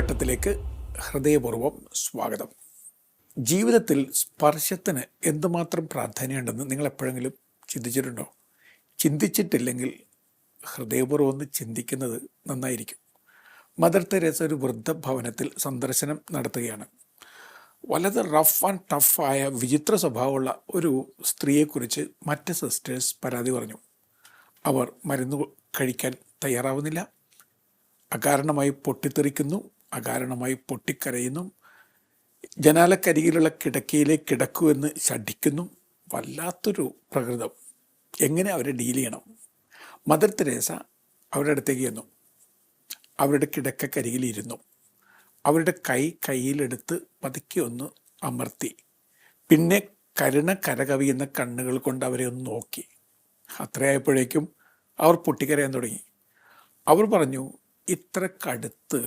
വട്ടത്തിലേക്ക് ഹൃദയപൂർവ്വം സ്വാഗതം. ജീവിതത്തിൽ സ്പർശത്തിന് എന്തുമാത്രം പ്രാധാന്യമുണ്ടെന്ന് നിങ്ങൾ എപ്പോഴെങ്കിലും ചിന്തിച്ചിട്ടുണ്ടോ? ചിന്തിച്ചിട്ടില്ലെങ്കിൽ ഹൃദയപൂർവ്വം ഒന്ന് ചിന്തിക്കുന്നത് നന്നായിരിക്കും. മദർ തെരേസ ഒരു വൃദ്ധഭവനത്തിൽ സന്ദർശനം നടത്തുകയാണ്. വളരെ റഫ് ആൻഡ് ടഫായ വിചിത്ര സ്വഭാവമുള്ള ഒരു സ്ത്രീയെക്കുറിച്ച് മറ്റ് സിസ്റ്റേഴ്സ് പരാതി പറഞ്ഞു. അവർ മരുന്ന് കഴിക്കാൻ തയ്യാറാവുന്നില്ല, അകാരണമായി പൊട്ടിത്തെറിക്കുന്നു, അകാരണമായി പൊട്ടിക്കരയുന്നു, ജനാലക്കരികിലുള്ള കിടക്കയിലേക്ക് കിടക്കുമെന്ന് ശഠിക്കുന്നു. വല്ലാത്തൊരു പ്രകൃതം. എങ്ങനെ അവരെ ഡീൽ ചെയ്യണം? മദർ തെരേസ അവരുടെ അടുത്തേക്ക് ചെന്നു. അവരുടെ കിടക്കക്കരികിലിരുന്നു. അവരുടെ കയ്യിലെടുത്ത് പതുക്കെ ഒന്ന് അമർത്തി. പിന്നെ കരകവിയുന്ന കണ്ണുകൾ കൊണ്ട് അവരെ ഒന്ന് നോക്കി. അത്രയായപ്പോഴേക്കും അവർ പൊട്ടിക്കരയാൻ തുടങ്ങി. അവർ പറഞ്ഞു, ഇത്രക്കടുത്ത്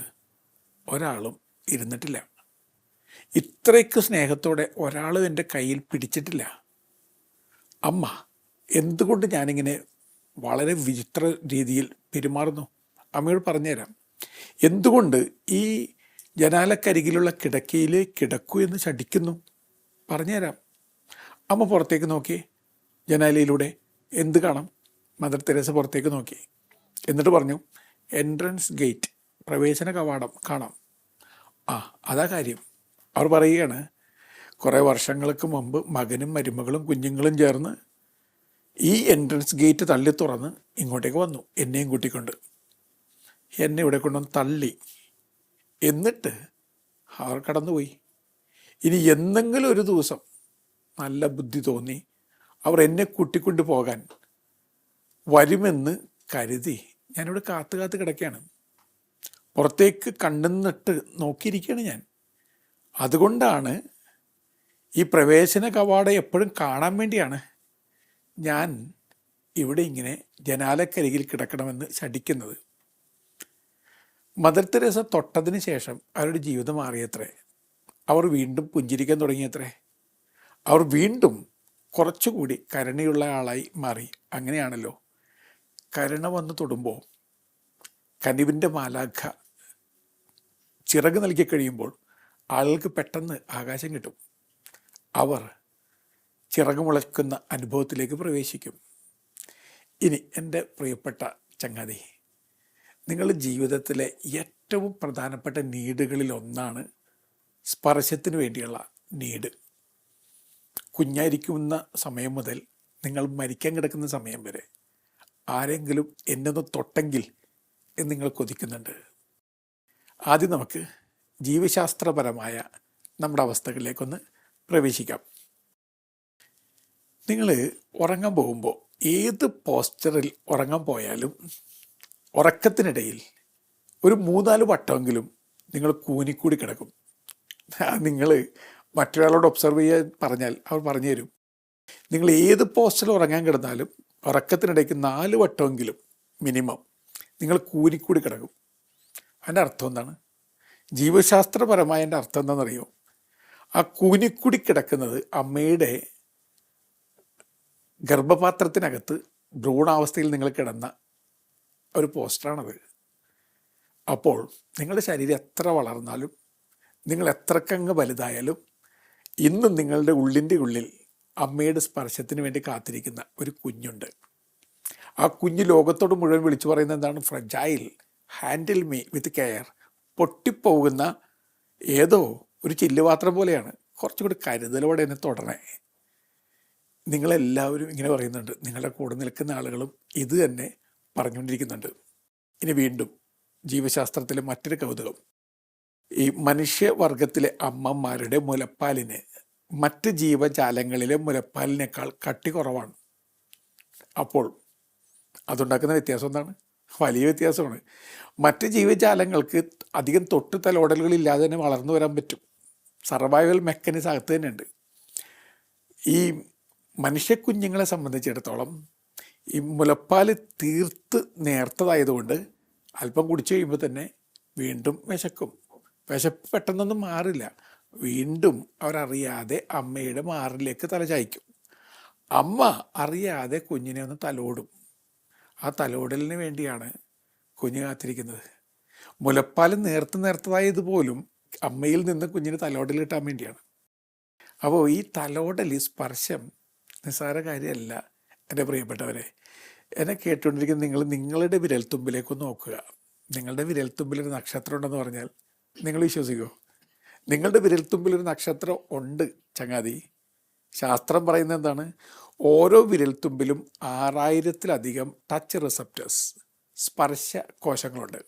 ഒരാളും ഇരുന്നിട്ടില്ല, ഇത്രയ്ക്ക് സ്നേഹത്തോടെ ഒരാളും എൻ്റെ കയ്യിൽ പിടിച്ചിട്ടില്ല. അമ്മ, എന്തുകൊണ്ട് ഞാനിങ്ങനെ വളരെ വിചിത്ര രീതിയിൽ പെരുമാറുന്നു? അമ്മയോട് പറഞ്ഞുതരാം. എന്തുകൊണ്ട് ഈ ജനാലക്കരികിലുള്ള കിടക്കയിൽ കിടക്കൂ എന്ന് ശഠിക്കുന്നു? പറഞ്ഞുതരാം. അമ്മ പുറത്തേക്ക് നോക്കി. ജനാലയിലൂടെ എന്ത് കാണാം? മദർ തെരേസ പുറത്തേക്ക് നോക്കി. എന്നിട്ട് പറഞ്ഞു, എൻട്രൻസ് ഗേറ്റ്, പ്രവേശന കവാടം കാണാം. അതാ കാര്യം. അവർ പറയുകയാണ്, കുറേ വർഷങ്ങൾക്ക് മുമ്പ് മകനും മരുമകളും കുഞ്ഞുങ്ങളും ചേർന്ന് ഈ എൻട്രൻസ് ഗേറ്റ് തള്ളി തുറന്ന് ഇങ്ങോട്ടേക്ക് വന്നു, എന്നെയും കൂട്ടിക്കൊണ്ട്. എന്നെ ഇവിടെ കൊണ്ടുവന്ന് തള്ളി. എന്നിട്ട് അവർ കടന്നുപോയി. ഇനി എന്തെങ്കിലും ഒരു ദിവസം നല്ല ബുദ്ധി തോന്നി അവർ എന്നെ കൂട്ടിക്കൊണ്ട് പോകാൻ വരുമെന്ന് കരുതി ഞാനിവിടെ കാത്തു കിടക്കുകയാണ്. പുറത്തേക്ക് കണ്ണുന്നിട്ട് നോക്കിയിരിക്കുകയാണ് ഞാൻ. അതുകൊണ്ടാണ് ഈ പ്രവേശന കവാടം എപ്പോഴും കാണാൻ വേണ്ടിയാണ് ഞാൻ ഇവിടെ ഇങ്ങനെ ജനാലക്കരികിൽ കിടക്കണമെന്ന് ശഠിക്കുന്നത്. മദർ തെരേസ തൊട്ടതിന് ശേഷം അവരുടെ ജീവിതം മാറിയത്രേ. അവർ വീണ്ടും പുഞ്ചിരിക്കാൻ തുടങ്ങിയത്രേ. അവർ വീണ്ടും കുറച്ചുകൂടി കരുണയുള്ള ആളായി മാറി. അങ്ങനെയാണല്ലോ, കരുണ വന്ന് തൊടുമ്പോൾ, കനിവിൻ്റെ മാലാഖ ചിറക് നൽകി കഴിയുമ്പോൾ ആളുകൾക്ക് പെട്ടെന്ന് ആകാശം കിട്ടും. അവർ ചിറക് മുളയ്ക്കുന്ന അനുഭവത്തിലേക്ക് പ്രവേശിക്കും. ഇനി എൻ്റെ പ്രിയപ്പെട്ട ചങ്ങാതി, നിങ്ങളുടെ ജീവിതത്തിലെ ഏറ്റവും പ്രധാനപ്പെട്ട നീഡുകളിൽ ഒന്നാണ് സ്പർശത്തിന് വേണ്ടിയുള്ള നീഡ്. കുഞ്ഞായിരിക്കുന്ന സമയം മുതൽ നിങ്ങൾ മരിക്കാൻ കിടക്കുന്ന സമയം വരെ ആരെങ്കിലും എന്നൊന്ന് തൊട്ടെങ്കിൽ എന്ന് നിങ്ങൾ കൊതിക്കുന്നുണ്ട്. ആദ്യം നമുക്ക് ജീവശാസ്ത്രപരമായ നമ്മുടെ അവസ്ഥകളിലേക്കൊന്ന് പ്രവേശിക്കാം. നിങ്ങൾ ഉറങ്ങാൻ പോകുമ്പോൾ, ഏത് പോസ്ചറിൽ ഉറങ്ങാൻ പോയാലും ഉറക്കത്തിനിടയിൽ ഒരു 3-4 വട്ടമെങ്കിലും നിങ്ങൾ കൂനിക്കൂടി കിടക്കും. നിങ്ങൾ മറ്റൊരാളോട് ഒബ്സർവ് ചെയ്യാൻ പറഞ്ഞാൽ അവർ പറഞ്ഞു തരും. നിങ്ങൾ ഏത് പോസ്ചറിൽ ഉറങ്ങാൻ കിടന്നാലും ഉറക്കത്തിനിടയ്ക്ക് 4 വട്ടമെങ്കിലും മിനിമം നിങ്ങൾ കൂനിക്കൂടി കിടക്കും. അതിൻ്റെ അർത്ഥം എന്താണ്? ജീവശാസ്ത്രപരമായ എൻ്റെ അർത്ഥം എന്താണെന്നറിയോ? ആ കൂനിക്കൂടി കിടക്കുന്നത് അമ്മയുടെ ഗർഭപാത്രത്തിനകത്ത് ഭ്രൂണാവസ്ഥയിൽ നിങ്ങൾ കിടന്ന ഒരു പോസ്റ്ററാണത്. അപ്പോൾ നിങ്ങളുടെ ശരീരം എത്ര വളർന്നാലും, നിങ്ങൾ എത്രക്കങ്ങ് വലുതായാലും, ഇന്നും നിങ്ങളുടെ ഉള്ളിൻ്റെ ഉള്ളിൽ അമ്മയുടെ സ്പർശത്തിന് വേണ്ടി കാത്തിരിക്കുന്ന ഒരു കുഞ്ഞുണ്ട്. ആ കുഞ്ഞ് ലോകത്തോട് മുഴുവൻ വിളിച്ചു പറയുന്നത് എന്താണ്? Fragile, handle me with care. പൊട്ടിപ്പോകുന്ന ഏതോ ഒരു ചില്ലുപാത്രം പോലെയാണ്, കുറച്ചുകൂടി കരുതലോടെ എന്നെ തൊടണേ. നിങ്ങളെല്ലാവരും ഇങ്ങനെ പറയുന്നുണ്ട്. നിങ്ങളുടെ കൂടെ നിൽക്കുന്ന ആളുകളും ഇത് തന്നെ പറഞ്ഞുകൊണ്ടിരിക്കുന്നുണ്ട്. ഇനി വീണ്ടും ജീവശാസ്ത്രത്തിലെ മറ്റൊരു കൗതുകം. ഈ മനുഷ്യവർഗത്തിലെ അമ്മമാരുടെ മുലപ്പാലിന് മറ്റ് ജീവജാലങ്ങളിലെ മുലപ്പാലിനേക്കാൾ കട്ടി കുറവാണ്. അപ്പോൾ അതുണ്ടാക്കുന്ന വ്യത്യാസം എന്താണ്? വലിയ വ്യത്യാസമാണ്. മറ്റ് ജീവജാലങ്ങൾക്ക് അധികം തൊട്ട് തലോടലുകളില്ലാതെ തന്നെ വളർന്നു വരാൻ പറ്റും. സർവൈവൽ മെക്കാനിസം അകത്ത് തന്നെയുണ്ട്. ഈ മനുഷ്യക്കുഞ്ഞുങ്ങളെ സംബന്ധിച്ചിടത്തോളം ഈ മുലപ്പാൽ തീർത്ത് നേർത്തതായതുകൊണ്ട് അല്പം കുടിച്ചു കഴിയുമ്പോൾ തന്നെ വീണ്ടും വിശക്കും. വിശപ്പ് പെട്ടെന്നൊന്നും മാറില്ല. വീണ്ടും അവരറിയാതെ അമ്മയുടെ മാറിലേക്ക് തലചായ്ക്കും. അമ്മ അറിയാതെ കുഞ്ഞിനെ ഒന്ന് തലോടും. ആ തലോടലിന് വേണ്ടിയാണ് കുഞ്ഞ് കാത്തിരിക്കുന്നത്. മുലപ്പാൽ നേർത്തതായതുപോലും അമ്മയിൽ നിന്ന് കുഞ്ഞിന് തലോടൽ കിട്ടാൻ വേണ്ടിയാണ്. അപ്പോൾ ഈ തലോടൽ, സ്പർശം നിസ്സാര കാര്യമല്ല എൻ്റെ പ്രിയപ്പെട്ടവരെ. എന്നെ കേട്ടുകൊണ്ടിരിക്കുന്ന നിങ്ങളുടെ വിരൽത്തുമ്പിലേക്കൊന്ന് നോക്കുക. നിങ്ങളുടെ വിരൽത്തുമ്പിലൊരു നക്ഷത്രം ഉണ്ടെന്ന് പറഞ്ഞാൽ നിങ്ങൾ വിശ്വസിക്കുമോ? നിങ്ങളുടെ വിരൽത്തുമ്പിലൊരു നക്ഷത്രം ഉണ്ട് ചങ്ങാതി. ശാസ്ത്രം പറയുന്നത് എന്താണ്? ഓരോ വിരൽത്തുമ്പിലും 6000-ലധികം ടച്ച് റിസപ്റ്റേഴ്സ്, സ്പർശ കോശങ്ങളുണ്ട്.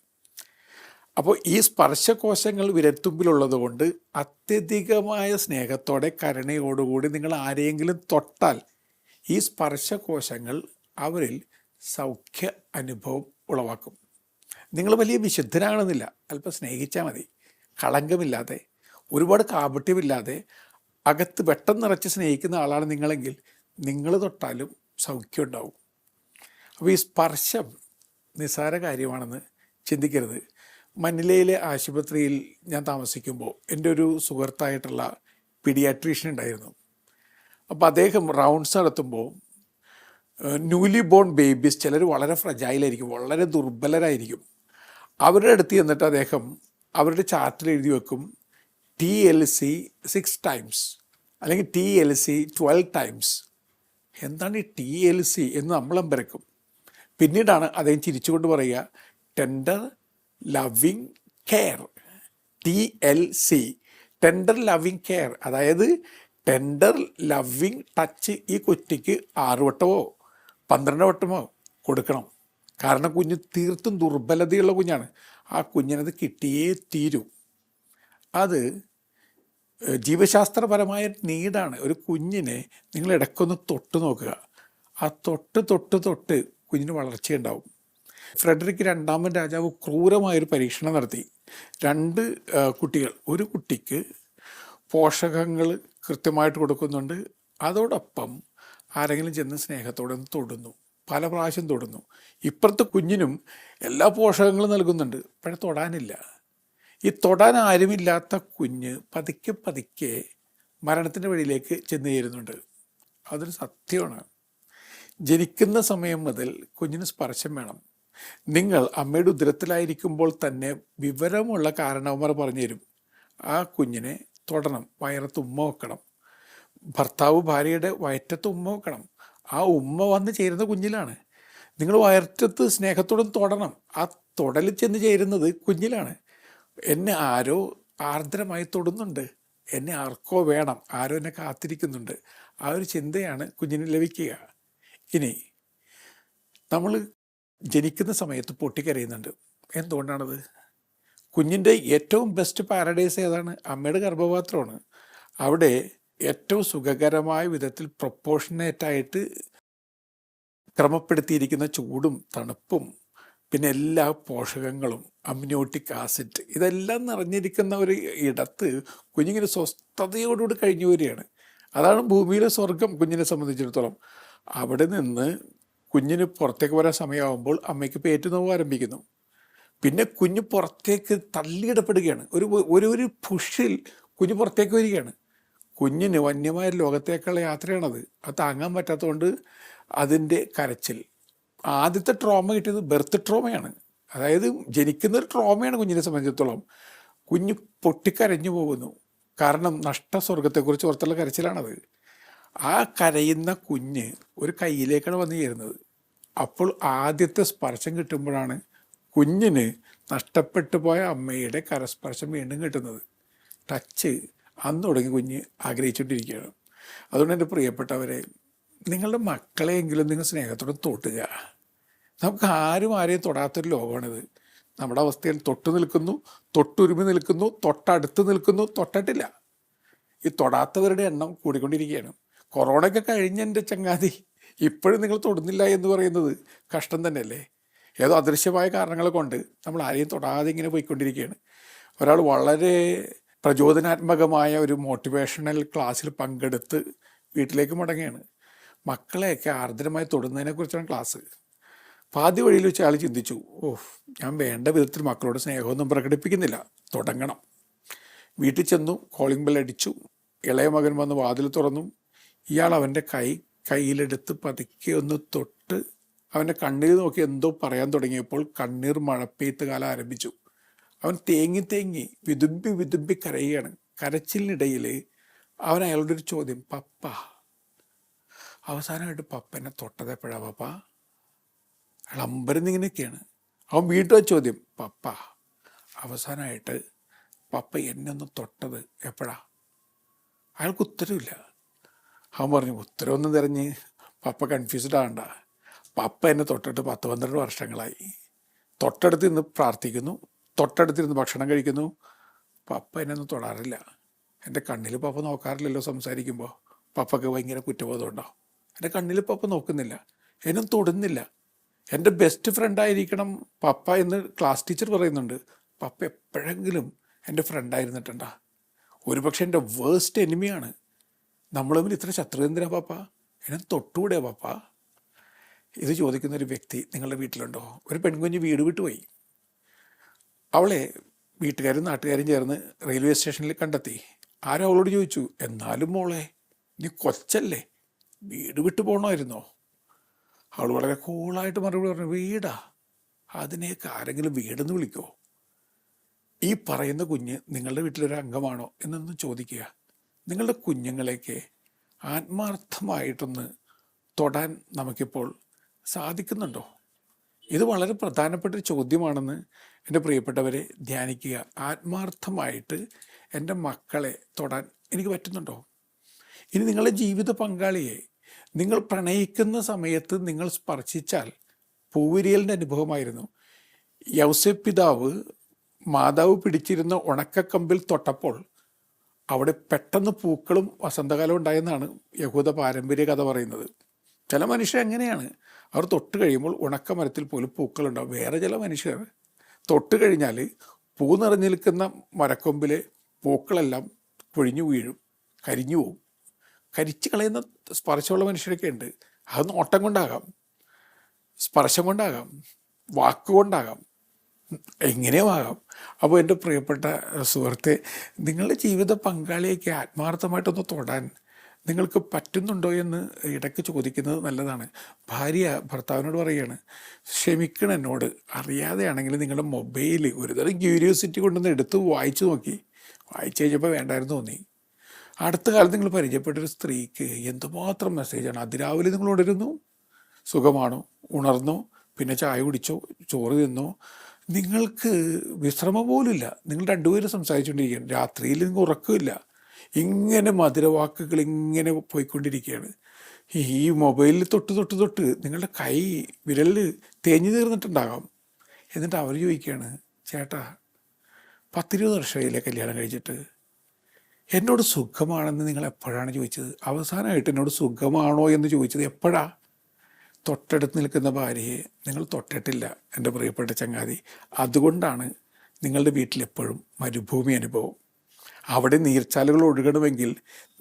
അപ്പോൾ ഈ സ്പർശകോശങ്ങൾ വിരൽത്തുമ്പിലുള്ളത് കൊണ്ട് അത്യധികമായ സ്നേഹത്തോടെ, കരുണയോടുകൂടി നിങ്ങൾ ആരെയെങ്കിലും തൊട്ടാൽ ഈ സ്പർശകോശങ്ങൾ അവരിൽ സൗഖ്യ അനുഭവം ഉളവാക്കും. നിങ്ങൾ വലിയ വിശുദ്ധനാകണമെന്നില്ല, അല്പം സ്നേഹിച്ചാൽ മതി. കളങ്കമില്ലാതെ, ഒരുപാട് കാപട്യമില്ലാതെ, അകത്ത് വെട്ടം നിറച്ച് സ്നേഹിക്കുന്ന ആളാണ് നിങ്ങളെങ്കിൽ നിങ്ങൾ തൊട്ടാലും സൗഖ്യം ഉണ്ടാവും. അപ്പോൾ ഈ സ്പർശം നിസ്സാര കാര്യമാണെന്ന് ചിന്തിക്കരുത്. മനിലയിലെ ആശുപത്രിയിൽ ഞാൻ താമസിക്കുമ്പോൾ എൻ്റെ ഒരു സുഹൃത്തായിട്ടുള്ള പീഡിയാട്രീഷ്യൻ ഉണ്ടായിരുന്നു. അപ്പോൾ അദ്ദേഹം റൗണ്ട്സ് നടത്തുമ്പോൾ ന്യൂലി ബോൺ ബേബീസ്, ചിലർ വളരെ ഫ്രജൈലായിരിക്കും, വളരെ ദുർബലരായിരിക്കും. അവരുടെ അടുത്ത് ചെന്നിട്ട് അദ്ദേഹം അവരുടെ ചാർട്ടിൽ എഴുതി വെക്കും TLC 6 times അല്ലെങ്കിൽ TLC 12 times. എന്താണ് ഈ TLC എന്ന് നമ്മളമ്പരക്കും. പിന്നീടാണ് അദ്ദേഹം ചിരിച്ചുകൊണ്ട് പറയുക, tender loving care. TLC, tender loving care. അതായത് ടെൻഡർ ലവിങ് ടച്ച് ഈ കുട്ടിക്ക് 6 വട്ടമോ 12 വട്ടമോ കൊടുക്കണം. കാരണം കുഞ്ഞ് തീർത്തും ദുർബലതയുള്ള കുഞ്ഞാണ്. ആ കുഞ്ഞിനത് കിട്ടിയേ തീരൂ. അത് ജീവശാസ്ത്രപരമായ നീഡാണ്. ഒരു കുഞ്ഞിനെ നിങ്ങൾ ഇടയ്ക്കൊന്ന് തൊട്ട് നോക്കുക. ആ തൊട്ട് കുഞ്ഞിന് വളർച്ചയുണ്ടാവും. ഫ്രെഡറിക് രണ്ടാമൻ രാജാവ് ക്രൂരമായൊരു പരീക്ഷണം നടത്തി. 2 കുട്ടികൾ, ഒരു കുട്ടിക്ക് പോഷകങ്ങൾ കൃത്യമായിട്ട് കൊടുക്കുന്നുണ്ട്, അതോടൊപ്പം ആരെങ്കിലും ചെന്ന് സ്നേഹത്തോടെ ഒന്ന് തൊടുന്നു, പല പ്രാവശ്യം തൊടുന്നു. ഇപ്പുറത്തെ കുഞ്ഞിനും എല്ലാ പോഷകങ്ങളും നൽകുന്നുണ്ട്, പക്ഷെ തൊടാനില്ല. ഈ തൊടാൻ ആരുമില്ലാത്ത കുഞ്ഞ് പതുക്കെ മരണത്തിൻ്റെ വഴിയിലേക്ക് ചെന്ന് ചേരുന്നുണ്ട്. അതൊരു സത്യമാണ്. ജനിക്കുന്ന സമയം മുതൽ കുഞ്ഞിന് സ്പർശം വേണം. നിങ്ങൾ അമ്മയുടെ ഉദരത്തിലായിരിക്കുമ്പോൾ തന്നെ വിവരമുള്ള കാരണവന്മാർ പറഞ്ഞു തരും, ആ കുഞ്ഞിനെ തൊടണം, വയറത്ത് ഉമ്മ വെക്കണം. ഭർത്താവ് ഭാര്യയുടെ വയറ്റത്ത് ഉമ്മ വെക്കണം. ആ ഉമ്മ വന്ന് ചേരുന്ന കുഞ്ഞിലാണ്. നിങ്ങൾ വയറ്റത്ത് സ്നേഹത്തോടെ തൊടണം. ആ തൊടലിൽ ചെന്ന് ചേരുന്നത് കുഞ്ഞിലാണ്. എന്നെ ആരോ ആർദ്രമായി തൊടുന്നുണ്ട്, എന്നെ ആർക്കോ വേണം, ആരോ എന്നെ കാത്തിരിക്കുന്നുണ്ട്. ആ ഒരു ചിന്തയാണ് കുഞ്ഞിന് ലഭിക്കുക. ഇനി നമ്മൾ ജനിക്കുന്ന സമയത്ത് പൊട്ടിക്കരയുന്നുണ്ട്. എന്തുകൊണ്ടാണത്? കുഞ്ഞിൻ്റെ ഏറ്റവും ബെസ്റ്റ് പാരഡൈസ് ഏതാണ്? അമ്മയുടെ ഗർഭപാത്രമാണ്. അവിടെ ഏറ്റവും സുഖകരമായ വിധത്തിൽ പ്രൊപ്പോർഷനേറ്റായിട്ട് ക്രമപ്പെടുത്തിയിരിക്കുന്ന ചൂടും തണുപ്പും പിന്നെ എല്ലാ പോഷകങ്ങളും, അമ്നിയോട്ടിക് ആസിഡ്, ഇതെല്ലാം നിറഞ്ഞിരിക്കുന്ന ഒരു ഇടത്ത് കുഞ്ഞിങ്ങനെ സ്വസ്ഥതയോടുകൂടി കഴിഞ്ഞു വരികയാണ്. അതാണ് ഭൂമിയിലെ സ്വർഗം കുഞ്ഞിനെ സംബന്ധിച്ചിടത്തോളം. അവിടെ നിന്ന് കുഞ്ഞിന് പുറത്തേക്ക് വരാൻ സമയമാകുമ്പോൾ അമ്മയ്ക്ക് പേറ്റുനോവ് ആരംഭിക്കുന്നു. പിന്നെ കുഞ്ഞ് പുറത്തേക്ക് തള്ളിയിടപ്പെടുകയാണ്. ഒരു പുഷിൽ കുഞ്ഞ് പുറത്തേക്ക് വരികയാണ്. കുഞ്ഞിന് വന്യമായ ലോകത്തേക്കുള്ള യാത്രയാണത്. അത് താങ്ങാൻ പറ്റാത്തതുകൊണ്ട് അതിൻ്റെ കരച്ചിൽ. ആദ്യത്തെ ട്രോമ കിട്ടിയത് ബെർത്ത് ട്രോമയാണ്. അതായത് ജനിക്കുന്നൊരു ട്രോമയാണ് കുഞ്ഞിനെ സംബന്ധിച്ചിടത്തോളം. കുഞ്ഞ് പൊട്ടിക്കരഞ്ഞു പോകുന്നു. കാരണം നഷ്ടസ്വർഗത്തെക്കുറിച്ച് ഓർത്തുള്ള കരച്ചിലാണത്. ആ കരയുന്ന കുഞ്ഞ് ഒരു കയ്യിലേക്കാണ് വന്നു ചേരുന്നത്. അപ്പോൾ ആദ്യത്തെ സ്പർശം കിട്ടുമ്പോഴാണ് കുഞ്ഞിന് നഷ്ടപ്പെട്ടു പോയ അമ്മയുടെ കരസ്പർശം വീണ്ടും കിട്ടുന്നത്. ടച്ച് അന്ന് തുടങ്ങി കുഞ്ഞ് ആഗ്രഹിച്ചുകൊണ്ടിരിക്കുകയാണ്. അതുകൊണ്ട് എൻ്റെ പ്രിയപ്പെട്ടവരെ, നിങ്ങളുടെ മക്കളെയെങ്കിലും നിങ്ങൾ സ്നേഹത്തോടെ തൊട്ടുക. നമുക്ക് ആരെയും തൊടാത്തൊരു ലോകമാണിത്. നമ്മുടെ അവസ്ഥയിൽ തൊട്ട് നിൽക്കുന്നു, തൊട്ടുരുമി നിൽക്കുന്നു, തൊട്ടടുത്ത് നിൽക്കുന്നു, തൊട്ടിട്ടില്ല. ഈ തൊടാത്തവരുടെ എണ്ണം കൂടിക്കൊണ്ടിരിക്കുകയാണ്. കൊറോണയൊക്കെ കഴിഞ്ഞ എൻ്റെ ചങ്ങാതി ഇപ്പോഴും നിങ്ങൾ തൊടുന്നില്ല എന്ന് പറയുന്നത് കഷ്ടം തന്നെയല്ലേ? ഏതോ അദൃശ്യമായ കാരണങ്ങൾ കൊണ്ട് നമ്മൾ ആരെയും തൊടാതെ ഇങ്ങനെ പോയിക്കൊണ്ടിരിക്കുകയാണ്. ഒരാൾ വളരെ പ്രചോദനാത്മകമായ ഒരു മോട്ടിവേഷണൽ ക്ലാസ്സിൽ പങ്കെടുത്ത് വീട്ടിലേക്ക് മടങ്ങുകയാണ്. മക്കളെയൊക്കെ ആർദ്രമായി തൊടുന്നതിനെക്കുറിച്ചാണ് ക്ലാസ്. പാതി വഴിയിൽ വെച്ച് ആൾ ചിന്തിച്ചു, ഞാൻ വേണ്ട വിധത്തിൽ മക്കളോട് സ്നേഹമൊന്നും പ്രകടിപ്പിക്കുന്നില്ല, തുടങ്ങണം. വീട്ടിൽ ചെന്നു, കോളിംഗ് ബെൽ അടിച്ചു. ഇളയ മകൻ വന്ന് വാതിൽ തുറന്നു. ഇയാൾ അവൻ്റെ കയ്യിലെടുത്ത് പതുക്കെ ഒന്ന് തൊട്ട് അവൻ്റെ കണ്ണീർ നോക്കി എന്തോ പറയാൻ തുടങ്ങിയപ്പോൾ കണ്ണീർ മഴപ്പെയ്ത്ത് കാലം ആരംഭിച്ചു. അവൻ തേങ്ങി തേങ്ങി വിതുമ്പി വിതുമ്പി കരയുകയാണ്. കരച്ചിലിനിടയിൽ അവൻ അയാളുടെ ഒരു ചോദ്യം, പപ്പ. അവസാനമായിട്ട് പപ്പ എന്നെ തൊട്ടത് എപ്പോഴാ പപ്പ? അയാൾ അമ്പരന്നിങ്ങനെയൊക്കെയാണ്. അവൻ വീണ്ടും ആ ചോദ്യം, പപ്പ. അവസാനമായിട്ട് പപ്പ എന്നെ ഒന്ന് തൊട്ടത് എപ്പോഴാ? അയാൾക്ക് ഉത്തരവില്ല. അവൻ പറഞ്ഞു, ഉത്തരവൊന്നും തിരഞ്ഞ് പപ്പ കൺഫ്യൂസ്ഡ് ആകണ്ട. പപ്പ എന്നെ തൊട്ടിട്ട് 10-12 വർഷങ്ങളായി. തൊട്ടടുത്ത് നിന്ന് പ്രാർത്ഥിക്കുന്നു, തൊട്ടടുത്തിരുന്ന് ഭക്ഷണം കഴിക്കുന്നു. പപ്പ എന്നെ ഒന്നും തൊടാറില്ല. എൻ്റെ കണ്ണിൽ പപ്പ നോക്കാറില്ലല്ലോ സംസാരിക്കുമ്പോൾ. പപ്പയ്ക്ക് ഭയങ്കര കുറ്റബോധം ഉണ്ടാവും. എൻ്റെ കണ്ണിൽ പപ്പ നോക്കുന്നില്ല, എന്നും തൊടുന്നില്ല. എൻ്റെ ബെസ്റ്റ് ഫ്രണ്ടായിരിക്കണം പപ്പ എന്ന് ക്ലാസ് ടീച്ചർ പറയുന്നുണ്ട്. പപ്പ എപ്പോഴെങ്കിലും എൻ്റെ ഫ്രണ്ടായിരുന്നിട്ടുണ്ടാ? ഒരുപക്ഷെ എൻ്റെ വേഴ്സ്റ്റ് എനിമിയാണ്. നമ്മൾ തമ്മിൽ ഇത്ര ശത്രു എന്തിനാ പപ്പ? എന്നെ തൊട്ടുകൂടെ പപ്പ? ഇത് ചോദിക്കുന്നൊരു വ്യക്തി നിങ്ങളുടെ വീട്ടിലുണ്ടോ? ഒരു പെൺകുഞ്ഞ് വീട് വിട്ടുപോയി. അവളെ വീട്ടുകാരും നാട്ടുകാരും ചേർന്ന് റെയിൽവേ സ്റ്റേഷനിൽ കണ്ടെത്തി. ആരോ അവളോട് ചോദിച്ചു, എന്നാലും മോളെ നീ കൊച്ചല്ലേ, വീട് വിട്ടു പോകണമായിരുന്നോ? അവൾ വളരെ കൂളായിട്ട് മറുപടി പറഞ്ഞു, വീടാ, അതിനെയൊക്കെ ആരെങ്കിലും വീടെന്ന് വിളിക്കോ? ഈ പറയുന്ന കുഞ്ഞ് നിങ്ങളുടെ വീട്ടിലൊരു അംഗമാണോ എന്നൊന്ന് ചോദിക്കുക. നിങ്ങളുടെ കുഞ്ഞുങ്ങളെയൊക്കെ ആത്മാർത്ഥമായിട്ടൊന്ന് തൊടാൻ നമുക്കിപ്പോൾ സാധിക്കുന്നുണ്ടോ? ഇത് വളരെ പ്രധാനപ്പെട്ടൊരു ചോദ്യമാണെന്ന് എൻ്റെ പ്രിയപ്പെട്ടവരെ ധ്യാനിക്കുക. ആത്മാർത്ഥമായിട്ട് എൻ്റെ മക്കളെ തൊടാൻ എനിക്ക് പറ്റുന്നുണ്ടോ? ഇനി നിങ്ങളുടെ ജീവിത പങ്കാളിയെ നിങ്ങൾ പ്രണയിക്കുന്ന സമയത്ത് നിങ്ങൾ സ്പർശിച്ചാൽ പൂവിരിയലിൻ്റെ അനുഭവമായിരുന്നു. യൗസേപ്പ് പിതാവ് മാതാവ് പിടിച്ചിരുന്ന ഉണക്കക്കമ്പിൽ തൊട്ടപ്പോൾ അവിടെ പെട്ടെന്ന് പൂക്കളും വസന്തകാലം ഉണ്ടായെന്നാണ് യഹൂദ പാരമ്പര്യ കഥ പറയുന്നത്. ചില മനുഷ്യർ എങ്ങനെയാണ്, അവർ തൊട്ട് കഴിയുമ്പോൾ ഉണക്കമരത്തിൽ പോലും പൂക്കളുണ്ടാവും. വേറെ ചില മനുഷ്യർ തൊട്ട് കഴിഞ്ഞാൽ പൂ നിറഞ്ഞു നിൽക്കുന്ന മരക്കൊമ്പിലെ പൂക്കളെല്ലാം പൊഴിഞ്ഞു വീഴും, കരിഞ്ഞു പോവും. കരിച്ചു കളയുന്ന സ്പർശമുള്ള മനുഷ്യരൊക്കെ ഉണ്ട്. അത് നോട്ടം കൊണ്ടാകാം, സ്പർശം കൊണ്ടാകാം, വാക്കുകൊണ്ടാകാം, എങ്ങനെയോ ആകാം. അപ്പോൾ എൻ്റെ പ്രിയപ്പെട്ട സുഹൃത്തെ, നിങ്ങളുടെ ജീവിത പങ്കാളിയൊക്കെ ആത്മാർത്ഥമായിട്ടൊന്ന് തൊടാൻ നിങ്ങൾക്ക് പറ്റുന്നുണ്ടോ എന്ന് ഇടയ്ക്ക് ചോദിക്കുന്നത് നല്ലതാണ്. ഭാര്യ ഭർത്താവിനോട് പറയുകയാണ്, ക്ഷമിക്കണം എന്നോട്, അറിയാതെയാണെങ്കിൽ നിങ്ങളുടെ മൊബൈൽ ഒരുതരം ക്യൂരിയോസിറ്റി കൊണ്ടുവന്ന് എടുത്ത് വായിച്ചു നോക്കി. വായിച്ചു കഴിഞ്ഞപ്പോൾ വേണ്ടായിരുന്നു തോന്നി. അടുത്ത കാലത്ത് നിങ്ങൾ പരിചയപ്പെട്ടൊരു സ്ത്രീക്ക് എന്തുമാത്രം മെസ്സേജാണ്. അതിരാവിലെ നിങ്ങൾ ഉണരുന്നു, സുഖമാണോ, ഉണർന്നോ, പിന്നെ ചായ കുടിച്ചോ, ചോറ് തിന്നോ, നിങ്ങൾക്ക് വിശ്രമം പോലുമില്ല. നിങ്ങൾ രണ്ടുപേരും സംസാരിച്ചുകൊണ്ടിരിക്കുകയാണ്. രാത്രിയിൽ നിങ്ങൾ ഉറക്കമില്ല. ഇങ്ങനെ മധുരവാക്കുകൾ ഇങ്ങനെ പോയിക്കൊണ്ടിരിക്കുകയാണ്. ഈ മൊബൈലിൽ തൊട്ട് തൊട്ട് തൊട്ട് നിങ്ങളുടെ കൈ വിരലിൽ തേഞ്ഞു തീർന്നിട്ടുണ്ടാകാം. എന്നിട്ട് അവർ ചോദിക്കുകയാണ്, ചേട്ടാ 10-20 വർഷമായില്ലേ കല്യാണം കഴിച്ചിട്ട്, എന്നോട് സുഖമാണെന്ന് നിങ്ങൾ എപ്പോഴാണ് ചോദിച്ചത്? അവസാനമായിട്ട് എന്നോട് സുഖമാണോ എന്ന് ചോദിച്ചത് എപ്പോഴാ? തൊട്ടടുത്ത് നിൽക്കുന്ന ഭാര്യയെ നിങ്ങൾ തൊട്ടിട്ടില്ല എൻ്റെ പ്രിയപ്പെട്ട ചങ്ങാതി. അതുകൊണ്ടാണ് നിങ്ങളുടെ വീട്ടിലെപ്പോഴും മരുഭൂമി അനുഭവം. അവിടെ നീർച്ചാലുകൾ ഒഴുകണമെങ്കിൽ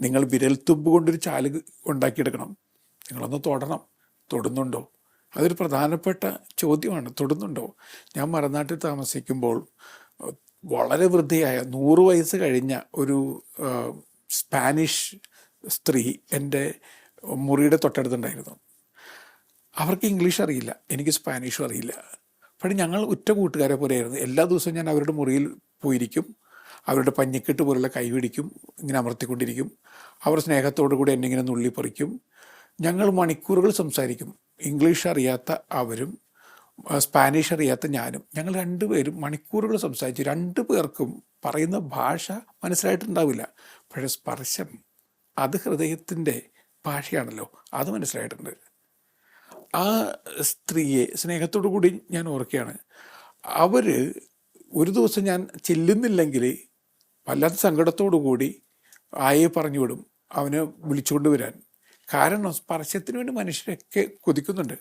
നിങ്ങൾ വിരൽത്തുമ്പ് കൊണ്ടൊരു ചാല് ഉണ്ടാക്കിയെടുക്കണം. നിങ്ങളൊന്ന് തൊടണം. തൊടുന്നുണ്ടോ? അതൊരു പ്രധാനപ്പെട്ട ചോദ്യമാണ്. തൊടുന്നുണ്ടോ? ഞാൻ മറുനാട്ടിൽ താമസിക്കുമ്പോൾ വളരെ വൃദ്ധയായ 100 വയസ്സ് കഴിഞ്ഞ ഒരു സ്പാനിഷ് സ്ത്രീ എൻ്റെ മുറിയുടെ തൊട്ടടുത്തുണ്ടായിരുന്നു. അവർക്ക് ഇംഗ്ലീഷ് അറിയില്ല, എനിക്ക് സ്പാനിഷും അറിയില്ല. പക്ഷേ ഞങ്ങൾ ഉറ്റ കൂട്ടുകാരെ പോലെയായിരുന്നു. എല്ലാ ദിവസവും ഞാൻ അവരുടെ മുറിയിൽ പോയിരിക്കും, അവരുടെ പഞ്ഞിക്കെട്ട് പോലുള്ള കൈപിടിക്കും, ഇങ്ങനെ അമർത്തിക്കൊണ്ടിരിക്കും. അവർ സ്നേഹത്തോടു കൂടി എന്നെ ഇങ്ങനെ നുള്ളിപ്പറിക്കും. ഞങ്ങൾ മണിക്കൂറുകൾ സംസാരിക്കും. ഇംഗ്ലീഷ് അറിയാത്ത അവരും സ്പാനിഷ് അറിയാത്ത ഞാനും. ഞങ്ങൾ രണ്ടുപേരും മണിക്കൂറുകൾ സംസാരിച്ച് 2 പേർക്കും പറയുന്ന ഭാഷ മനസ്സിലായിട്ടുണ്ടാവില്ല. പക്ഷേ സ്പർശം അത് ഹൃദയത്തിൻ്റെ ഭാഷയാണല്ലോ, അത് മനസ്സിലായിട്ടുണ്ട്. ആ സ്ത്രീയെ സ്നേഹത്തോടു കൂടി ഞാൻ ഓർക്കുകയാണ്. അവർ ഒരു ദിവസം ഞാൻ ചെല്ലുന്നില്ലെങ്കിൽ വല്ലാത്ത സങ്കടത്തോടു കൂടി ആയെ പറഞ്ഞു വിടും അവനെ വിളിച്ചുകൊണ്ട് വരാൻ. കാരണം സ്പർശത്തിന് വേണ്ടി മനുഷ്യരൊക്കെ കൊതിക്കുന്നുണ്ട്.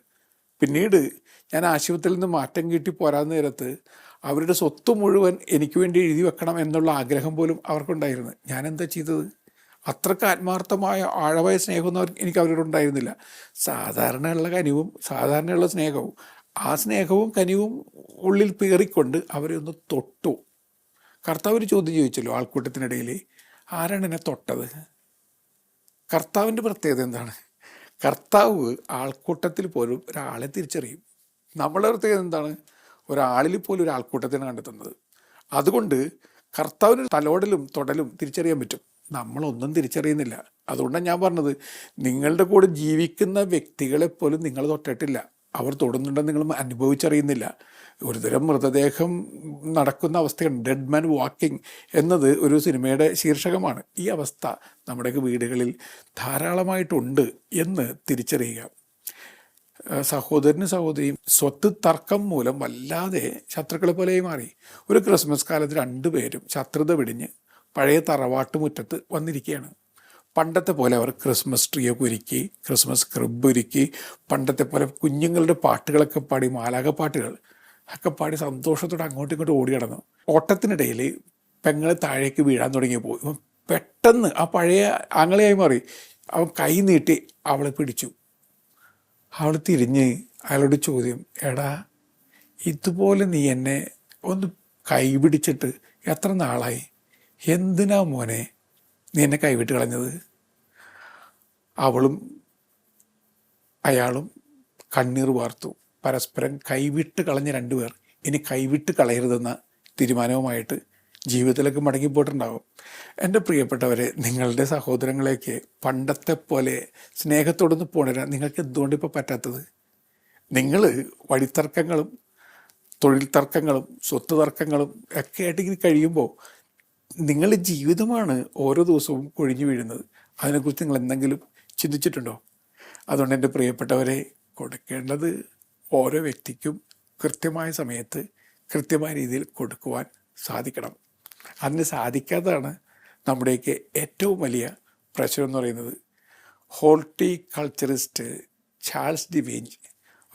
പിന്നീട് ഞാൻ ആശുപത്രിയിൽ നിന്ന് മാറ്റം കിട്ടി പോരാൻ നേരത്ത് അവരുടെ സ്വത്ത് മുഴുവൻ എനിക്ക് വേണ്ടി എഴുതി വെക്കണം എന്നുള്ള ആഗ്രഹം പോലും അവർക്കുണ്ടായിരുന്നു. ഞാൻ എന്താ ചെയ്തത്? അത്രയ്ക്ക് ആത്മാർത്ഥമായ ആഴമായ സ്നേഹമൊന്നും എനിക്ക് അവരോടുണ്ടായിരുന്നില്ല. സാധാരണയുള്ള കനിവും സാധാരണയുള്ള സ്നേഹവും, ആ സ്നേഹവും കനിവും ഉള്ളിൽ പേറിക്കൊണ്ട് അവരെ ഒന്ന് തൊട്ടു. കർത്താവ് ഒരു ചോദ്യം ചോദിച്ചല്ലോ ആൾക്കൂട്ടത്തിനിടയിൽ, ആരാണ് എന്നെ തൊട്ടത്? കർത്താവിൻ്റെ പ്രത്യേകത എന്താണ്? കർത്താവ് ആൾക്കൂട്ടത്തിൽ പോലും ഒരാളെ തിരിച്ചറിയും. നമ്മളുടെ പ്രത്യേകത എന്താണ്? ഒരാളിൽ പോലും ഒരു ആൾക്കൂട്ടത്തിനെ കണ്ടെത്തുന്നത്. അതുകൊണ്ട് കർത്താവിന് തലോടലും തൊടലും തിരിച്ചറിയാൻ പറ്റും. നമ്മളൊന്നും തിരിച്ചറിയുന്നില്ല. അതുകൊണ്ടാണ് ഞാൻ പറഞ്ഞത്, നിങ്ങളുടെ കൂടെ ജീവിക്കുന്ന വ്യക്തികളെപ്പോലും നിങ്ങൾ തൊട്ടിട്ടില്ല. അവർ തൊടുന്നുണ്ടെന്ന് നിങ്ങൾ അനുഭവിച്ചറിയുന്നില്ല. ഒരുതരം മൃതദേഹം നടക്കുന്ന അവസ്ഥയാണ്. ഡെഡ് മാൻ വാക്കിംഗ് എന്നത് ഒരു സിനിമയുടെ ശീർഷകമാണ്. ഈ അവസ്ഥ നമ്മുടെയൊക്കെ വീടുകളിൽ ധാരാളമായിട്ടുണ്ട് എന്ന് തിരിച്ചറിയുക. സഹോദരനും സഹോദരിയും സ്വത്ത് തർക്കം മൂലം വല്ലാതെ ശത്രുക്കളെ പോലെയായി മാറി. ഒരു ക്രിസ്മസ് കാലത്ത് രണ്ടുപേരും ശത്രുത വെടിഞ്ഞ് പഴയ തറവാട്ടുമുറ്റത്ത് വന്നിരിക്കുകയാണ്. പണ്ടത്തെ പോലെ അവർ ക്രിസ്മസ് ട്രീയൊക്കെ ഒരുക്കി, ക്രിസ്മസ് ക്രിബ് ഒരുക്കി, പണ്ടത്തെ പോലെ കുഞ്ഞുങ്ങളുടെ പാട്ടുകളൊക്കെ പാടി, മാലാക പാട്ടുകൾ ഒക്കെ പാടി സന്തോഷത്തോടെ അങ്ങോട്ടും ഇങ്ങോട്ടും ഓടി കിടന്നു. ഓട്ടത്തിനിടയിൽ പെങ്ങളെ താഴേക്ക് വീഴാൻ തുടങ്ങിയപ്പോൾ ഇവൻ പെട്ടെന്ന് ആ പഴയ ആങ്ങളെയായി മാറി. അവൻ കൈ നീട്ടി അവളെ പിടിച്ചു. അവൾ തിരിഞ്ഞ് അയാളോട് ചോദ്യം, എടാ ഇതുപോലെ നീ എന്നെ ഒന്ന് കൈപിടിച്ചിട്ട് എത്ര നാളായി? എന്തിനാ മോനെ നീ എന്നെ കൈവിട്ട് കളഞ്ഞത്? അവളും അയാളും കണ്ണീർ വാർത്തു. പരസ്പരം കൈവിട്ട് കളഞ്ഞ രണ്ടുപേർ ഇനി കൈവിട്ട് കളയരുതെന്ന തീരുമാനവുമായിട്ട് ജീവിതത്തിലേക്ക് മടങ്ങിപ്പോയിട്ടുണ്ടാകും. എൻ്റെ പ്രിയപ്പെട്ടവരെ, നിങ്ങളുടെ സഹോദരങ്ങളെയൊക്കെ പണ്ടത്തെ പോലെ സ്നേഹത്തോടൊന്ന് പോണരാൻ നിങ്ങൾക്ക് എന്തുകൊണ്ട് ഇപ്പോൾ പറ്റാത്തത്? നിങ്ങൾ വഴിത്തർക്കങ്ങളും തൊഴിൽ തർക്കങ്ങളും സ്വത്ത് തർക്കങ്ങളും ഒക്കെ ആയിട്ട് ഇങ്ങനെ കഴിയുമ്പോൾ നിങ്ങളുടെ ജീവിതമാണ് ഓരോ ദിവസവും കൊഴിഞ്ഞു വീഴുന്നത്. അതിനെക്കുറിച്ച് നിങ്ങൾ എന്തെങ്കിലും ചിന്തിച്ചിട്ടുണ്ടോ? അതുകൊണ്ട് എൻ്റെ പ്രിയപ്പെട്ടവരെ, കൊടുക്കേണ്ടത് ഓരോ വ്യക്തിക്കും കൃത്യമായ സമയത്ത് കൃത്യമായ രീതിയിൽ കൊടുക്കുവാൻ സാധിക്കണം. അതിന് സാധിക്കാത്തതാണ് നമ്മുടെയൊക്കെ ഏറ്റവും വലിയ പ്രശ്നം എന്ന് പറയുന്നത്. ഹോർട്ടികൾച്ചറിസ്റ്റ് ചാൾസ് ഡിവേഞ്ച്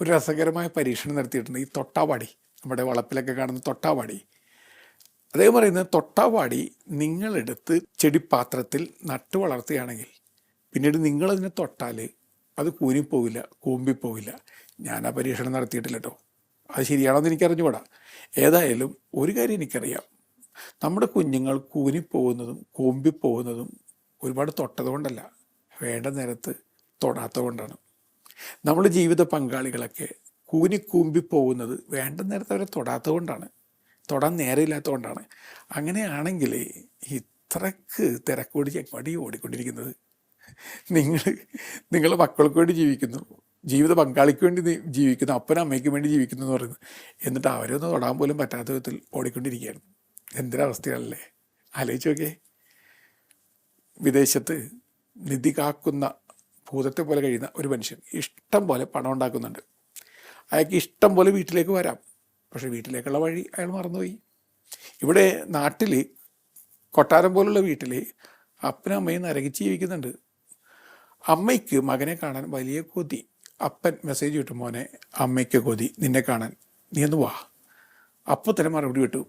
ഒരു രസകരമായ പരീക്ഷണം നടത്തിയിട്ടുണ്ട്. ഈ തൊട്ടാവാടി, നമ്മുടെ വളപ്പിലൊക്കെ കാണുന്ന തൊട്ടാവാടി, അദ്ദേഹം പറയുന്നത്, തൊട്ടാവാടി നിങ്ങളെടുത്ത് ചെടിപ്പാത്രത്തിൽ നട്ടു വളർത്തുകയാണെങ്കിൽ പിന്നീട് നിങ്ങളതിനെ തൊട്ടാൽ അത് കൂനിപ്പോവില്ല, കൂമ്പിപ്പോവില്ല. ഞാൻ ആ പരീക്ഷണം നടത്തിയിട്ടില്ല കേട്ടോ, അത് ശരിയാണെന്ന് എനിക്കറിഞ്ഞുകൂടാ. ഏതായാലും ഒരു കാര്യം എനിക്കറിയാം, നമ്മുടെ കുഞ്ഞുങ്ങൾ കൂനിപ്പോകുന്നതും കൂമ്പിപ്പോകുന്നതും ഒരുപാട് തൊട്ടത് കൊണ്ടല്ല, വേണ്ട നേരത്ത് തൊടാത്തത് കൊണ്ടാണ്. നമ്മുടെ ജീവിത പങ്കാളികളൊക്കെ കൂമ്പിപ്പോകുന്നത് വേണ്ട നേരത്തെ അവരെ തൊടാത്തത് കൊണ്ടാണ്, തൊടാൻ നേരമില്ലാത്തത് കൊണ്ടാണ്. അങ്ങനെയാണെങ്കിൽ ഇത്രക്ക് തിരക്കോടി ചെക്കടി ഓടിക്കൊണ്ടിരിക്കുന്നത്? നിങ്ങളുടെ മക്കൾക്ക് വേണ്ടി ജീവിക്കുന്നു, ജീവിത പങ്കാളിക്ക് വേണ്ടി ജീവിക്കുന്നു, അപ്പനും അമ്മയ്ക്കും വേണ്ടി ജീവിക്കുന്നു എന്ന് പറയുന്നത്, എന്നിട്ട് അവരൊന്നും തൊടാൻ പോലും പറ്റാത്ത വിധത്തിൽ ഓടിക്കൊണ്ടിരിക്കുകയാണ്. എന്തൊരവസ്ഥയാണല്ലേ, ആലോചിച്ച് നോക്കിയേ. വിദേശത്ത് നിധി കാക്കുന്ന ഭൂതത്തെ പോലെ കഴിയുന്ന ഒരു മനുഷ്യൻ ഇഷ്ടം പോലെ പണം ഉണ്ടാക്കുന്നുണ്ട്. അയാൾക്ക് ഇഷ്ടം പോലെ വീട്ടിലേക്ക് വരാം, പക്ഷേ വീട്ടിലേക്കുള്ള വഴി അയാൾ മറന്നുപോയി. ഇവിടെ നാട്ടിൽ കൊട്ടാരം പോലുള്ള വീട്ടിൽ അപ്പനും അമ്മയും നരകിച്ച് ജീവിക്കുന്നുണ്ട്. അമ്മയ്ക്ക് മകനെ കാണാൻ വലിയ കൊതി. അപ്പൻ മെസ്സേജ് വിട്ടു, മോനെ അമ്മയ്ക്ക് കൊതി നിന്നെ കാണാൻ, നീ ഒന്ന് വാ. അപ്പോൾ തന്നെ മറുപടി വിട്ടു,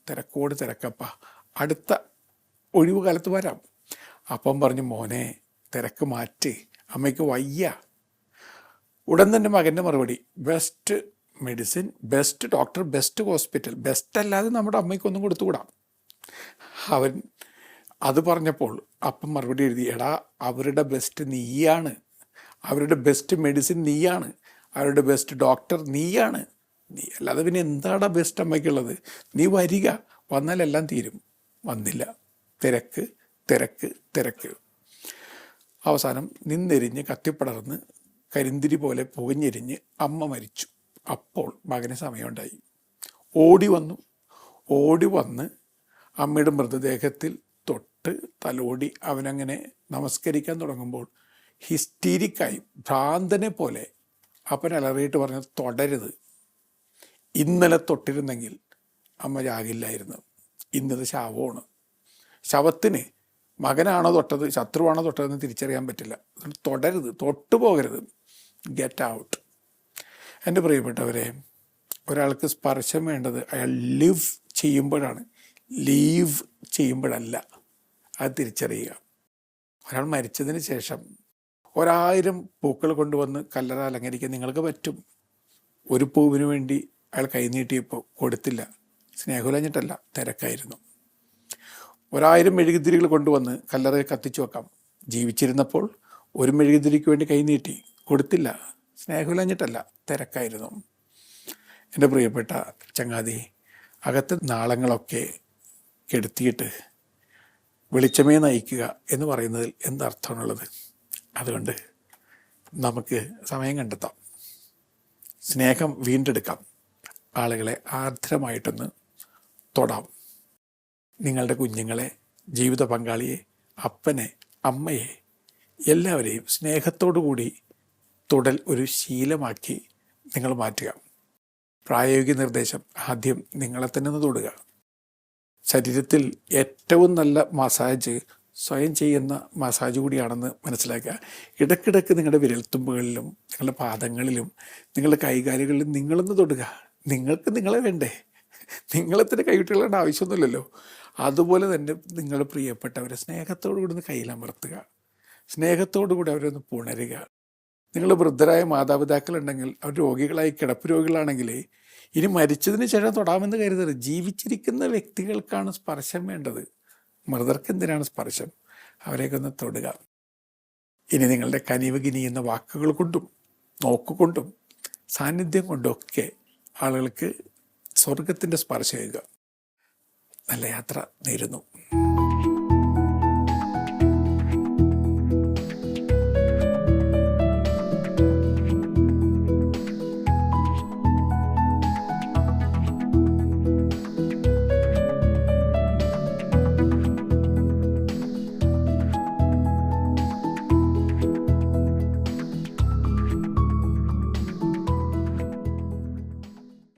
തിരക്കോട് തിരക്കപ്പ, അടുത്ത ഒഴിവ് കാലത്ത് വരാം. അപ്പം പറഞ്ഞു, മോനെ തിരക്ക് മാറ്റ്, അമ്മയ്ക്ക് വയ്യ. ഉടൻ തന്നെ മകൻ്റെ മറുപടി, best medicine, best doctor, best hospital. Best അല്ലാതെ നമ്മുടെ അമ്മയ്ക്കൊന്നും കൊടുത്തുകൂടാം. അവൻ അത് പറഞ്ഞപ്പോൾ അപ്പം മറുപടി എഴുതി, എടാ അവരുടെ ബെസ്റ്റ് നീയാണ്, അവരുടെ ബെസ്റ്റ് മെഡിസിൻ നീയാണ്, അവരുടെ ബെസ്റ്റ് ഡോക്ടർ നീയാണ്, നീ അല്ലാതെ പിന്നെ എന്താടാ ബെസ്റ്റ് അമ്മയ്ക്കുള്ളത്? നീ വരിക, വന്നാലെല്ലാം തീരും. വന്നില്ല, തിരക്ക് തിരക്ക് തിരക്ക്. അവസാനം നിന്നെരിഞ്ഞ് കത്തിപ്പടർന്ന് കരിന്തിരി പോലെ പുകഞ്ഞെരിഞ്ഞ് അമ്മ മരിച്ചു. അപ്പോൾ മകന് സമയമുണ്ടായി. ഓടി വന്ന് അമ്മയുടെ മൃതദേഹത്തിൽ തൊട്ട് തലോടി അവനങ്ങനെ നമസ്കരിക്കാൻ തുടങ്ങുമ്പോൾ ഹിസ്റ്റീരിക്കായി ഭ്രാന്തനെ പോലെ അപ്പൻ അലറിയിട്ട് പറഞ്ഞു, തൊടരുത്, ഇന്നലെ തൊട്ടിരുന്നെങ്കിൽ അമ്മ ജാകില്ലായിരുന്നു, ഇന്നത് ശവമാണ്. ശവത്തിന് മകനാണോ തൊട്ടത് ശത്രുവാണോ തൊട്ടതെന്ന് തിരിച്ചറിയാൻ പറ്റില്ല. തൊടരുത്, തൊട്ടു പോകരുത്, ഗെറ്റ് ഔട്ട്. എൻ്റെ പ്രിയപ്പെട്ടവരെ, ഒരാൾക്ക് സ്പർശം വേണ്ടത് അയാൾ ലിവ് ചെയ്യുമ്പോഴാണ്, ലീവ് ചെയ്യുമ്പോഴല്ല. അത് തിരിച്ചറിയുക. ഒരാൾ മരിച്ചതിന് ശേഷം 1000 പൂക്കൾ കൊണ്ടുവന്ന് കല്ലറ അലങ്കരിക്കാൻ നിങ്ങൾക്ക് പറ്റും. ഒരു പൂവിന് വേണ്ടി അയാൾ കൈനീട്ടിയപ്പോൾ കൊടുത്തില്ല, സ്നേഹമില്ലാഞ്ഞിട്ടല്ല, തിരക്കായിരുന്നു. 1000 മെഴുകുതിരികൾ കൊണ്ടുവന്ന് കല്ലറയിൽ കത്തിച്ചു വെക്കാം. ജീവിച്ചിരുന്നപ്പോൾ ഒരു മെഴുകുതിരിക്ക് വേണ്ടി കൈനീട്ടി, കൊടുത്തില്ല, സ്നേഹമില്ലാഞ്ഞിട്ടല്ല, തിരക്കായിരുന്നു. എൻ്റെ പ്രിയപ്പെട്ട ചങ്ങാതി, അകത്തെ നാളങ്ങളൊക്കെ കെടുത്തിയിട്ട് വെളിച്ചമേ നയിക്കുക എന്ന് പറയുന്നതിൽ എന്തർത്ഥമാണുള്ളത്? അതുകൊണ്ട് നമുക്ക് സമയം കണ്ടെത്താം, സ്നേഹം വീണ്ടെടുക്കാം, ആളുകളെ ആർദ്രമായിട്ടൊന്ന് തൊടാം. നിങ്ങളുടെ കുഞ്ഞുങ്ങളെ, ജീവിത പങ്കാളിയെ, അപ്പനെ, അമ്മയെ, എല്ലാവരെയും സ്നേഹത്തോടു കൂടി തൊടൽ ഒരു ശീലമാക്കി നിങ്ങൾ മാറ്റുക. പ്രായോഗിക നിർദ്ദേശം: ആദ്യം നിങ്ങളെ തന്നെ ഒന്ന് തൊടുക. ശരീരത്തിൽ ഏറ്റവും നല്ല മസാജ് സ്വയം ചെയ്യുന്ന മസാജ് കൂടിയാണെന്ന് മനസ്സിലാക്കുക. ഇടയ്ക്കിടയ്ക്ക് നിങ്ങളുടെ വിരൽത്തുമ്പുകളിലും നിങ്ങളുടെ പാദങ്ങളിലും നിങ്ങളുടെ കൈകാലുകളിലും നിങ്ങളൊന്ന് തൊടുക. നിങ്ങൾക്ക് നിങ്ങളെ വേണ്ടേ? നിങ്ങളെ തന്നെ കൈവിട്ടുകളേണ്ട ആവശ്യമൊന്നുമില്ലല്ലോ. അതുപോലെ തന്നെ നിങ്ങളുടെ പ്രിയപ്പെട്ടവരെ സ്നേഹത്തോടു കൂടി ഒന്ന് കയ്യിലമർത്തുക, സ്നേഹത്തോടു കൂടി അവരൊന്ന് പുണരുക. നിങ്ങൾ വൃദ്ധരായ മാതാപിതാക്കളുണ്ടെങ്കിൽ, അവർ രോഗികളായി കിടപ്പ് രോഗികളാണെങ്കിൽ ഇനി മരിച്ചതിന് ശേഷം തൊടാമെന്ന് കരുതരുത്. ജീവിച്ചിരിക്കുന്ന വ്യക്തികൾക്കാണ് സ്പർശം വേണ്ടത്. മൃതർക്ക് എന്തിനാണ് സ്പർശം? അവരെയൊക്കെ ഒന്ന് തൊടുക. ഇനി നിങ്ങളുടെ കനിവ് കിനിയുന്ന വാക്കുകൾ കൊണ്ടും നോക്കുകൊണ്ടും സാന്നിധ്യം കൊണ്ടൊക്കെ ആളുകൾക്ക് സ്വർഗത്തിൻ്റെ സ്പർശം ചെയ്യുക. നല്ല യാത്ര നേരുന്നു.